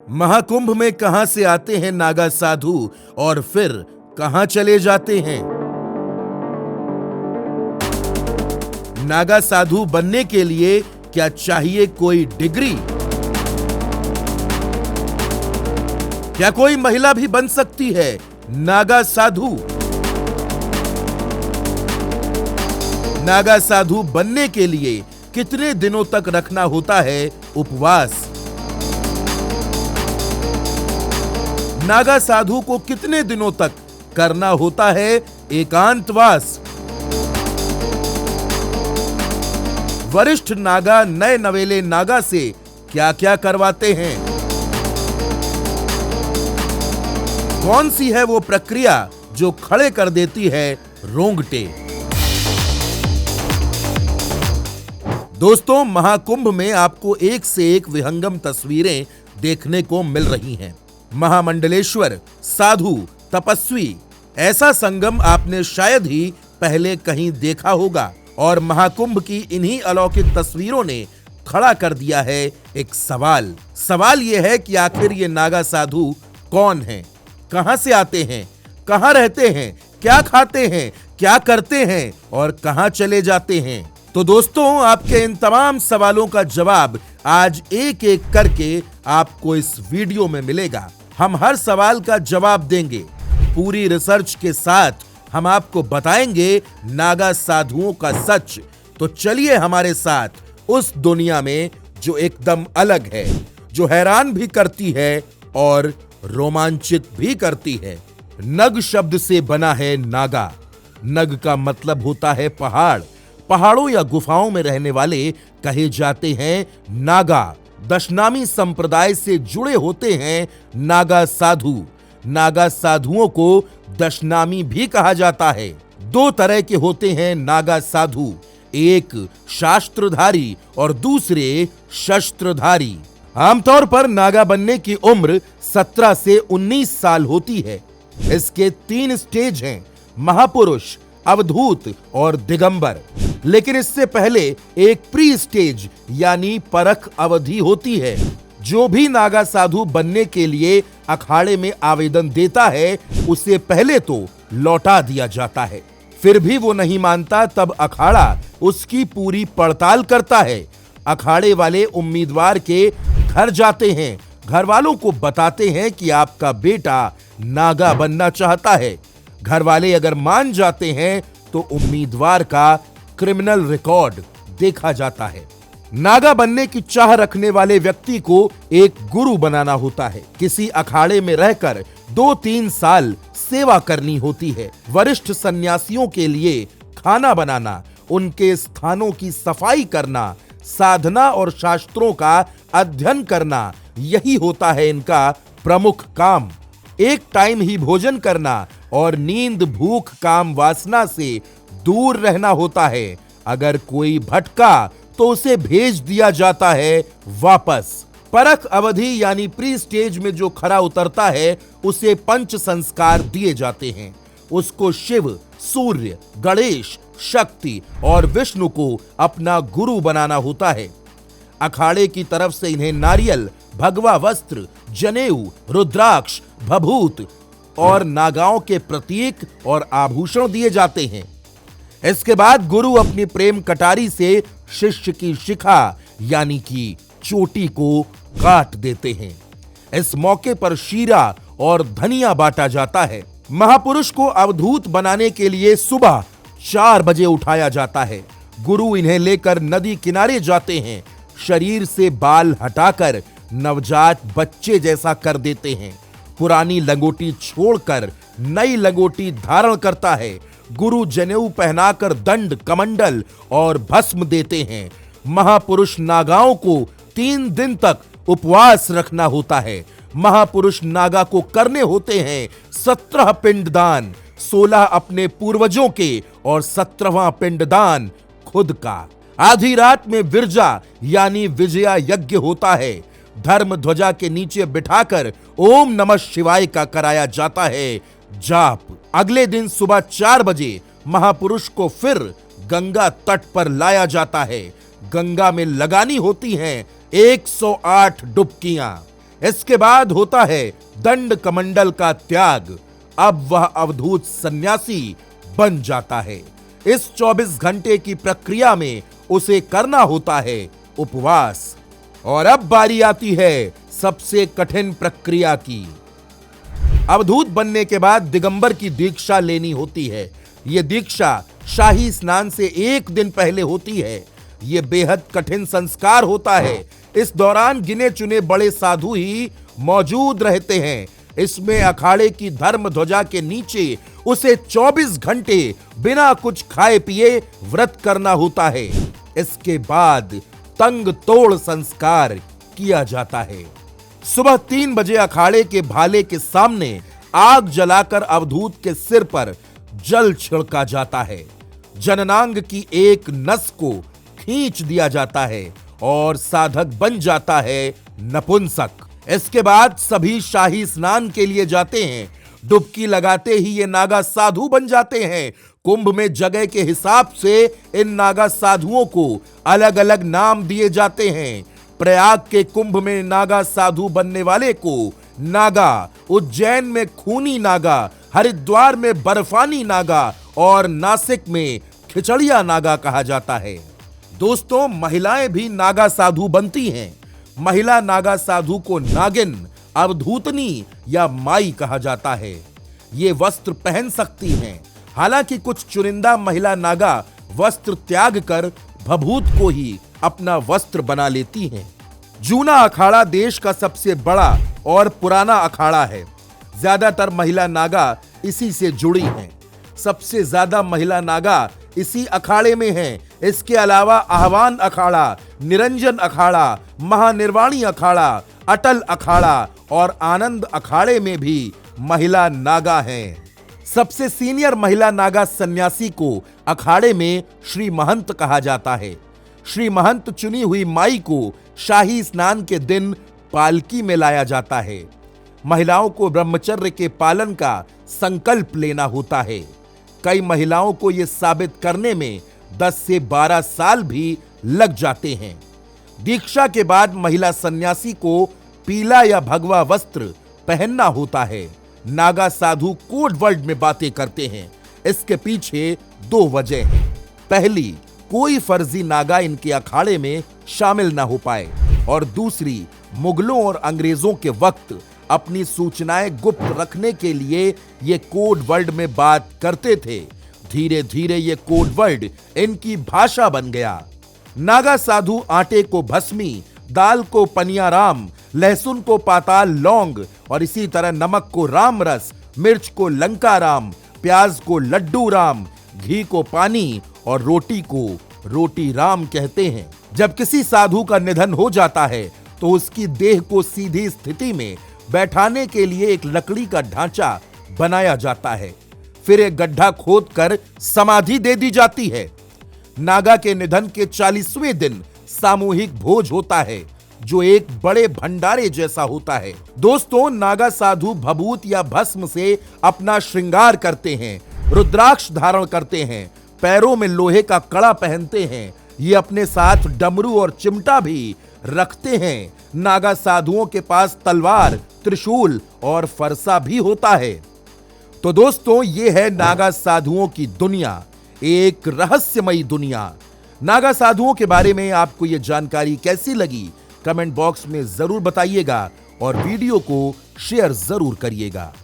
महाकुंभ में कहां से आते हैं नागा साधु और फिर कहां चले जाते हैं? नागा साधु बनने के लिए क्या चाहिए कोई डिग्री? क्या कोई महिला भी बन सकती है नागा साधु? नागा साधु बनने के लिए कितने दिनों तक रखना होता है उपवास? नागा साधु को कितने दिनों तक करना होता है एकांतवास? वरिष्ठ नागा नए नवेले नागा से क्या क्या करवाते हैं? कौन सी है वो प्रक्रिया जो खड़े कर देती है रोंगटे? दोस्तों, महाकुंभ में आपको एक से एक विहंगम तस्वीरें देखने को मिल रही हैं। महामंडलेश्वर, साधु, तपस्वी, ऐसा संगम आपने शायद ही पहले कहीं देखा होगा। और महाकुंभ की इन्हीं अलौकिक तस्वीरों ने खड़ा कर दिया है एक सवाल यह है कि आखिर ये नागा साधु कौन हैं, कहां से आते हैं, कहां रहते हैं, क्या खाते हैं, क्या करते हैं और कहां चले जाते हैं? तो दोस्तों, आपके इन तमाम सवालों का जवाब आज एक एक करके आपको इस वीडियो में मिलेगा। हम हर सवाल का जवाब देंगे। पूरी रिसर्च के साथ हम आपको बताएंगे नागा साधुओं का सच। तो चलिए हमारे साथ उस दुनिया में जो एकदम अलग है, जो हैरान भी करती है और रोमांचित भी करती है। नग शब्द से बना है नागा। नग का मतलब होता है पहाड़। पहाड़ों या गुफाओं में रहने वाले कहे जाते हैं नागा। दशनामी संप्रदाय से जुड़े होते हैं नागा साधु। नागा साधुओं को दशनामी भी कहा जाता है। दो तरह के होते हैं नागा साधु, एक शास्त्रधारी और दूसरे शस्त्रधारी। आमतौर पर नागा बनने की उम्र 17 से 19 साल होती है। इसके 3 स्टेज हैं, महापुरुष, अवधूत और दिगंबर। लेकिन इससे पहले एक प्री स्टेज यानी परख अवधि होती है। जो भी नागा साधु बनने के लिए अखाड़े में आवेदन देता है, उसे पहले तो लौटा दिया जाता है। फिर भी वो नहीं मानता, तब अखाड़ा उसकी पूरी पड़ताल करता है। अखाड़े वाले उम्मीदवार के घर जाते हैं, घर वालों को बताते हैं कि आपका बेटा नागा बनना चाहता है। घर वाले अगर मान जाते हैं तो उम्मीदवार का क्रिमिनल रिकॉर्ड देखा जाता है। नागा बनने की चाह रखने वाले व्यक्ति को एक गुरु बनाना होता है। किसी अखाड़े में रहकर 2-3 साल सेवा करनी होती है। वरिष्ठ सन्यासियों के लिए खाना बनाना, उनके स्थानों की सफाई करना, साधना और शास्त्रों का अध्ययन करना, यही होता है इनका प्रमुख काम। एक टाइम ही भोजन करना और नींद, भूख, काम वासना से दूर रहना होता है। अगर कोई भटका तो उसे भेज दिया जाता है वापस। परख अवधि यानी प्री स्टेज में जो खरा उतरता है, उसे पंच संस्कार दिए जाते हैं। उसको शिव, सूर्य, गणेश, शक्ति और विष्णु को अपना गुरु बनाना होता है। अखाड़े की तरफ से इन्हें नारियल, भगवा वस्त्र, जनेऊ, रुद्राक्ष, भभूत और नागाओं के प्रतीक और आभूषण दिए जाते हैं। इसके बाद गुरु अपनी प्रेम कटारी से शिष्य की शिखा यानी कि चोटी को काट देते हैं। इस मौके पर शीरा और धनिया बांटा जाता है। महापुरुष को अवधूत बनाने के लिए सुबह 4 बजे उठाया जाता है। गुरु इन्हें लेकर नदी किनारे जाते हैं। शरीर से बाल हटाकर नवजात बच्चे जैसा कर देते हैं। पुरानी लंगोटी छोड़कर नई लंगोटी धारण करता है। गुरु जनेऊ पहनाकर दंड, कमंडल और भस्म देते हैं। महापुरुष नागाओं को 3 दिन तक उपवास रखना होता है। महापुरुष नागा को करने होते हैं 17 पिंडदान, 16 अपने पूर्वजों के और 17वां पिंडदान खुद का। आधी रात में विरजा यानी विजया यज्ञ होता है। धर्म ध्वजा के नीचे बिठाकर ओम नमः शिवाय का कराया जाता है जाप। अगले दिन सुबह 4 बजे महापुरुष को फिर गंगा तट पर लाया जाता है। गंगा में लगानी होती हैं 108 डुबकियां। इसके बाद होता है दंड कमंडल का त्याग। अब वह अवधूत सन्यासी बन जाता है। इस 24 घंटे की प्रक्रिया में उसे करना होता है उपवास। और अब बारी आती है सबसे कठिन प्रक्रिया की। अवधूत बनने के बाद दिगंबर की दीक्षा लेनी होती है। यह दीक्षा शाही स्नान से एक दिन पहले होती है। यह बेहद कठिन संस्कार होता है। इस दौरान गिने चुने बड़े साधु ही मौजूद रहते हैं। इसमें अखाड़े की धर्म ध्वजा के नीचे उसे 24 घंटे बिना कुछ खाए पिए व्रत करना होता है। इसके बाद तंग तोड़ संस्कार किया जाता है। सुबह 3 बजे अखाड़े के भाले के सामने आग जलाकर अवधूत के सिर पर जल छिड़का जाता है। जननांग की एक नस को खींच दिया जाता है और साधक बन जाता है नपुंसक। इसके बाद सभी शाही स्नान के लिए जाते हैं। डुबकी लगाते ही ये नागा साधु बन जाते हैं। कुंभ में जगह के हिसाब से इन नागा साधुओं को अलग अलग नाम दिए जाते हैं। प्रयाग के कुंभ में नागा साधु बनने वाले को नागा, उज्जैन में खूनी नागा, हरिद्वार में बर्फानी नागा और नासिक में खिचड़िया नागा कहा जाता है। दोस्तों, महिलाएं भी नागा साधु बनती हैं। महिला नागा साधु को नागिन, अवधूतनी या माई कहा जाता है। ये वस्त्र पहन सकती हैं। हालांकि कुछ चुनिंदा महिला नागा वस्त्र त्याग कर भभूत को ही अपना वस्त्र बना लेती हैं। जूना अखाड़ा देश का सबसे बड़ा और पुराना अखाड़ा है। ज्यादातर महिला नागा इसी से जुड़ी हैं। सबसे ज्यादा महिला नागा इसी अखाड़े में हैं। इसके अलावा आह्वान अखाड़ा, निरंजन अखाड़ा, महानिर्वाणी अखाड़ा, अटल अखाड़ा और आनंद अखाड़े में भी महिला नागा हैं। सबसे सीनियर महिला नागा सन्यासी को अखाड़े में श्री महंत कहा जाता है। श्री महंत चुनी हुई माई को शाही स्नान के दिन पालकी में लाया जाता है। महिलाओं को ब्रह्मचर्य के पालन का संकल्प लेना होता है। कई महिलाओं को यह साबित करने में 10 से 12 साल भी लग जाते हैं। दीक्षा के बाद महिला सन्यासी को पीला या भगवा वस्त्र पहनना होता है। नागा साधु कोड वर्ड में बातें करते हैं। इसके पीछे 2 वजह हैं। पहली, कोई फर्जी नागा इनके अखाड़े में शामिल ना हो पाए, और दूसरी, मुगलों और अंग्रेजों के वक्त अपनी सूचनाएं गुप्त रखने के लिए ये कोड वर्ड में बात करते थे। धीरे धीरे ये कोड वर्ड इनकी भाषा बन गया। नागा साधु आटे को भस्मी, दाल को पनियाराम, लहसुन को पाताल लौंग और इसी तरह नमक को राम रस, मिर्च को लंका राम, प्याज को लड्डू राम, घी को पानी और रोटी को रोटी राम कहते हैं। जब किसी साधु का निधन हो जाता है तो उसकी देह को सीधी स्थिति में बैठाने के लिए एक लकड़ी का ढांचा बनाया जाता है। फिर एक गड्ढा खोदकर समाधि दे दी जाती है। नागा के निधन के 40वें दिन सामूहिक भोज होता है, जो एक बड़े भंडारे जैसा होता है। दोस्तों, नागा साधु भभूत या भस्म से अपना श्रृंगार करते हैं, रुद्राक्ष धारण करते हैं, पैरों में लोहे का कड़ा पहनते हैं। ये अपने साथ डमरू और चिमटा भी रखते हैं। नागा साधुओं के पास तलवार, त्रिशूल और फरसा भी होता है। तो दोस्तों, ये है नागा साधुओं की दुनिया, एक रहस्यमयी दुनिया। नागा साधुओं के बारे में आपको ये जानकारी कैसी लगी, कमेंट बॉक्स में जरूर बताइएगा और वीडियो को शेयर जरूर करिएगा।